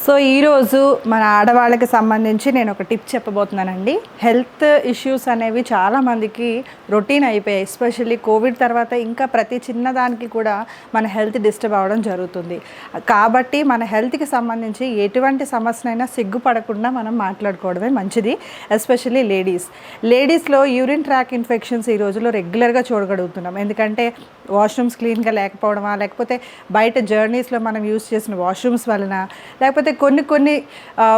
So ఈరోజు మన ఆడవాళ్ళకి సంబంధించి నేను ఒక టిప్ చెప్పబోతున్నానండి. హెల్త్ ఇష్యూస్ అనేవి చాలామందికి రొటీన్ అయిపోయాయి. ఎస్పెషల్లీ కోవిడ్ తర్వాత ఇంకా ప్రతి చిన్నదానికి కూడా మన హెల్త్ డిస్టర్బ్ అవ్వడం జరుగుతుంది. కాబట్టి మన హెల్త్కి సంబంధించి ఎటువంటి సమస్యనైనా సిగ్గుపడకుండా మనం మాట్లాడుకోవడమే మంచిది. ఎస్పెషల్లీ లేడీస్లో యూరిన్ ట్రాక్ ఇన్ఫెక్షన్స్ ఈ రోజుల్లో రెగ్యులర్గా చూడగలుగుతున్నాం. ఎందుకంటే వాష్రూమ్స్ క్లీన్గా లేకపోవడమా, లేకపోతే బయట జర్నీస్లో మనం యూస్ చేసిన వాష్రూమ్స్ వలన, లేకపోతే కొన్ని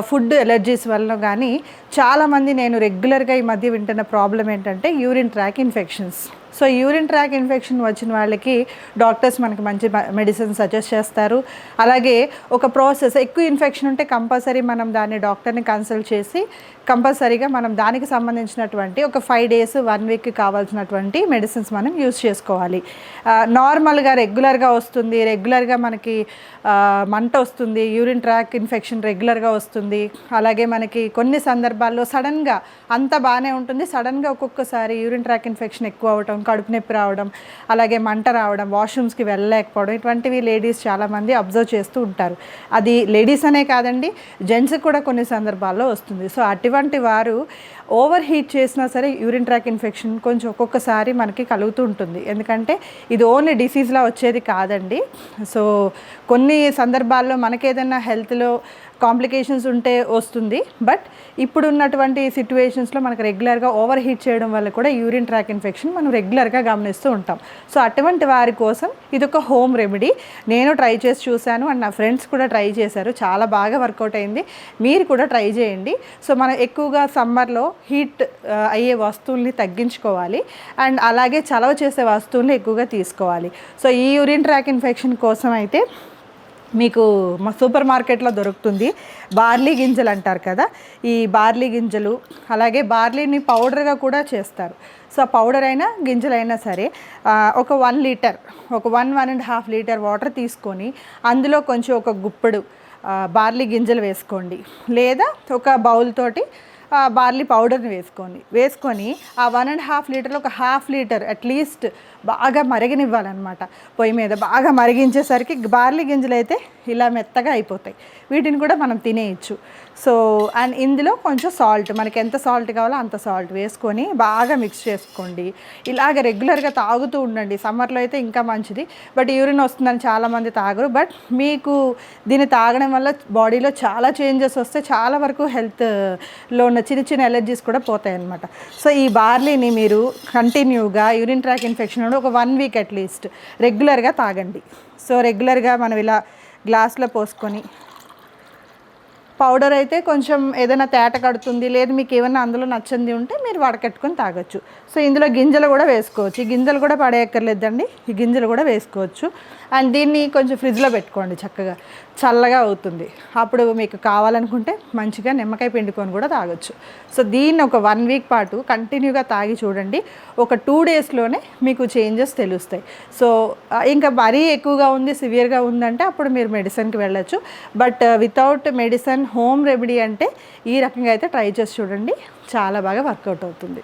ఫుడ్ ఎలర్జీస్ వల్ల కానీ చాలామంది నేను రెగ్యులర్గా ఈ మధ్య వింటున్న ప్రాబ్లం ఏంటంటే urine tract infections. So urine tract infection వచ్చిన వాళ్ళకి డాక్టర్స్ మనకి మంచి మెడిసిన్ సజెస్ట్ చేస్తారు. అలాగే ఒక ప్రాసెస్, ఎక్కువ ఇన్ఫెక్షన్ ఉంటే కంపల్సరీ మనం దాన్ని డాక్టర్ని కన్సల్ట్ చేసి కంపల్సరీగా మనం దానికి సంబంధించినటువంటి ఒక 5 days 1 week కావాల్సినటువంటి మెడిసిన్స్ మనం యూస్ చేసుకోవాలి. నార్మల్గా రెగ్యులర్గా వస్తుంది, రెగ్యులర్గా మనకి మంట వస్తుంది, యూరిన్ ట్రాక్ ఇన్ఫెక్షన్ రెగ్యులర్గా వస్తుంది. అలాగే మనకి కొన్ని సందర్భాల్లో సడన్గా అంత బాగానే ఉంటుంది, సడన్గా ఒక్కొక్కసారి యూరిన్ ట్రాక్ ఇన్ఫెక్షన్ ఎక్కువ అవడం, కడుపు నొప్పి రావడం, అలాగే మంట రావడం, వాష్రూమ్స్కి వెళ్ళలేకపోవడం, ఇటువంటివి లేడీస్ చాలామంది అబ్జర్వ్ చేస్తూ ఉంటారు. అది లేడీస్ అనే కాదండి, జెంట్స్ కూడా కొన్ని సందర్భాల్లో వస్తుంది. సో అటువంటి వారు ఓవర్ హీట్ చేసినా సరే యూరిన్ ట్రాక్ ఇన్ఫెక్షన్ కొంచెం ఒక్కొక్కసారి మనకి కలుగుతూ ఉంటుంది. ఎందుకంటే ఇది ఓన్లీ డిసీజ్లా వచ్చేది కాదండి. సో కొన్ని సందర్భాల్లో మనకేదైనా హెల్త్లో కాంప్లికేషన్స్ ఉంటే వస్తుంది. బట్ ఇప్పుడు ఉన్నటువంటి సిచ్యువేషన్స్లో మనకు రెగ్యులర్గా ఓవర్ హీట్ చేయడం వల్ల కూడా యూరిన్ ట్రాక్ ఇన్ఫెక్షన్ మనం రెగ్యులర్గా గమనిస్తూ ఉంటాం. సో అటువంటి వారి కోసం ఇదొక హోమ్ రెమెడీ. నేను ట్రై చేసి చూశాను అండ్ నా ఫ్రెండ్స్ కూడా ట్రై చేశారు, చాలా బాగా వర్కౌట్ అయింది. మీరు కూడా ట్రై చేయండి. సో మనం ఎక్కువగా సమ్మర్లో హీట్ అయ్యే వస్తువుల్ని తగ్గించుకోవాలి అండ్ అలాగే చలవ చేసే వస్తువుల్ని ఎక్కువగా తీసుకోవాలి. సో ఈ యూరిన్ ట్రాక్ ఇన్ఫెక్షన్ కోసం అయితే మీకు మా సూపర్ మార్కెట్లో దొరుకుతుంది బార్లీ గింజలు అంటారు కదా, ఈ బార్లీ గింజలు, అలాగే బార్లీని పౌడర్గా కూడా చేస్తారు. సో పౌడర్ అయినా గింజలైనా సరే ఒక 1 లీటర్, ఒక 1.5 లీటర్ వాటర్ తీసుకొని అందులో కొంచెం ఒక గుప్పెడు బార్లీ గింజలు వేసుకోండి, లేదా ఒక బౌల్ తోటి బార్లీ పౌడర్ని వేసుకొని ఆ 1.5 లీటర్లో ఒక 1/2 లీటర్ అట్లీస్ట్ బాగా మరిగనివ్వాలన్నమాట. పొయ్యి మీద బాగా మరిగించేసరికి బార్లీ గింజలు అయితే ఇలా మెత్తగా అయిపోతాయి. వీటిని కూడా మనం తినేయచ్చు. సో అండ్ ఇందులో కొంచెం సాల్ట్, మనకి ఎంత సాల్ట్ కావాలో అంత సాల్ట్ వేసుకొని బాగా మిక్స్ చేసుకోండి. ఇలాగ రెగ్యులర్గా తాగుతూ ఉండండి. సమ్మర్లో అయితే ఇంకా మంచిది. బట్ యూరిన్ వస్తుందని చాలామంది తాగరు. బట్ మీకు దీన్ని తాగడం వల్ల బాడీలో చాలా చేంజెస్ వస్తే చాలా వరకు హెల్త్లో ఉన్న చిన్న ఎలర్జీస్ కూడా పోతాయి అన్నమాట. సో ఈ బార్లీని మీరు కంటిన్యూగా యూరిన్ ట్రాక్ ఇన్ఫెక్షన్ ఒక 1 week అట్లీస్ట్ రెగ్యులర్గా తాగండి. సో రెగ్యులర్గా మనం ఇలా గ్లాస్లో పోసుకొని, పౌడర్ అయితే కొంచెం ఏదైనా తేట కడుతుంది, లేదు మీకు ఏమైనా అందులో నచ్చింది ఉంటే మీరు వడకట్టుకొని తాగొచ్చు. సో ఇందులో గింజలు కూడా వేసుకోవచ్చు. ఈ గింజలు కూడా పడేయక్కర్లేదండి, ఈ గింజలు కూడా వేసుకోవచ్చు. అండ్ దీన్ని కొంచెం ఫ్రిడ్జ్లో పెట్టుకోండి, చక్కగా చల్లగా అవుతుంది. అప్పుడు మీకు కావాలనుకుంటే మంచిగా నిమ్మకాయ పిండుకొని కూడా తాగొచ్చు. సో దీన్ని ఒక 1 week పాటు కంటిన్యూగా తాగి చూడండి. ఒక 2 daysలోనే మీకు చేంజెస్ తెలుస్తాయి. సో ఇంకా మరీ ఎక్కువగా ఉంది, సివియర్గా ఉందంటే అప్పుడు మీరు మెడిసిన్కి వెళ్ళచ్చు. But without medicine home remedy అంటే ఈ రకంగా అయితే ట్రై చేసి చూడండి, చాలా బాగా వర్కౌట్ అవుతుంది.